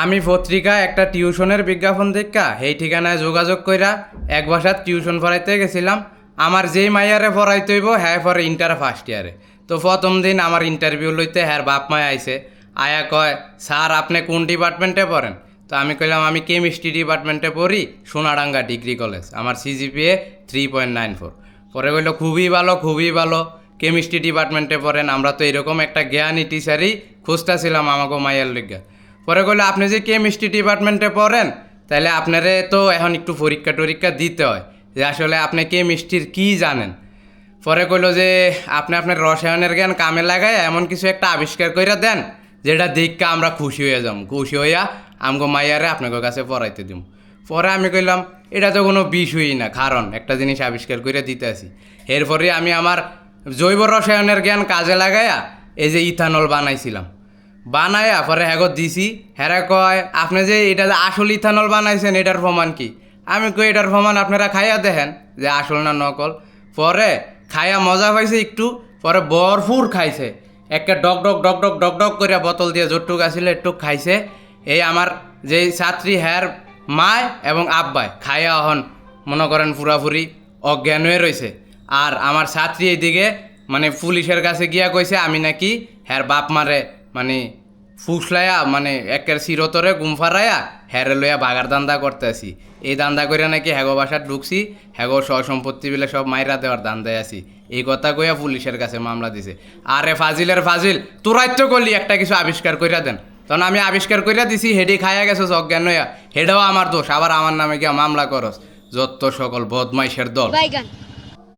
আমি পত্রিকা একটা টিউশনের বিজ্ঞাপন দেখা সেই ঠিকানায় যোগাযোগ কইরা এক বাসার টিউশন পড়াইতে গেছিলাম। আমার যেই মাইয়ারে পড়াইতে হইব হ্যাঁ পরে ইন্টার ফার্স্ট ইয়ারে। তো প্রথম দিন আমার ইন্টারভিউ লইতে হ্যার বাপ মায় আইছে। আয়া কয়, স্যার আপনি কোন ডিপার্টমেন্টে পড়েন? তো আমি কইলাম আমি কেমিস্ট্রি ডিপার্টমেন্টে পড়ি, সোনাডাঙ্গা ডিগ্রি কলেজ, আমার সিজিপিএ 3.94। পরে কইলো খুবই ভালো খুবই ভালো, কেমিস্ট্রি ডিপার্টমেন্টে পড়েন, আমরা তো এরকম একটা জ্ঞানী টিচারই খুঁজতেছিলাম আমাকে মাইয়ার লিগা। পরে কইলো আপনি যে কেমিস্ট্রি ডিপার্টমেন্টে পড়েন তাহলে আপনারে তো এখন একটু পরীক্ষা টরীক্ষা দিতে হয় যে আসলে আপনি কেমিস্ট্রির কী জানেন। পরে কইলো যে আপনি আপনার রসায়নের জ্ঞান কামে লাগায় এমন কিছু একটা আবিষ্কার কইরা দেন যেটা দেখে আমরা খুশি হয়ে যাম, খুশি হইয়া আমগো মাইয়ারে আপনাদের কাছে পড়াইতে দিম। পরে আমি কইলাম এটা তো কোনো বিষয়ই না, কারণ একটা জিনিস আবিষ্কার করে দিতে আসি। এরপরে আমি আমার জৈব রসায়নের জ্ঞান কাজে লাগাইয়া এই যে ইথানল বানাইছিলাম, বানায়া পরে হ্যাগো দিছি। হ্যারা কয় আপনি যে এটা যে আসল ইথানল বানাইছেন এটার প্রমাণ কি? আমি কই এটার প্রমাণ আপনারা খাইয়া দেখেন যে আসল না নকল। পরে খাইয়া মজা পাইছে একটু, পরে ভরপুর খাইছে, একটা ডক ডক ডক ডক ডক ডক করে বোতল দিয়ে যতটুক আসলে একটু খাইছে। এই আমার যে ছাত্রী হ্যার মায় এবং আব্বায় খাইয়া হন মনে করেন পুরাপুরি অজ্ঞান হয়ে রয়েছে। আর আমার ছাত্রী এইদিকে মানে পুলিশের কাছে গিয়া কইছে আমি নাকি হ্যার বাপ মারে মানে ফুসলাইয়া মানে একের চিরতরে গুমফারাইয়া হ্যারে লইয়া বাগার দান্দা করতে আসি। এই দান্দা করে নাকি হ্যাগো বাসার ঢুকছি, হ্যাগো সম্পত্তি বিলে সব মাইরা দেওয়ার দান্দায় আসি, এই কথা কইয়া পুলিশের কাছে মামলা দিছে। আরে ফাজিলের ফাজিল, তোরাই তো করলি একটা কিছু আবিষ্কার কইরা দেন, তখন আমি আবিষ্কার কইরা দিছি, হেডি খাইয়া গেছো অজ্ঞান হইয়া, হেডাও আমার দোষ, আবার আমার নামে গিয়া মামলা করস। যত সকল বদমাইশের দল।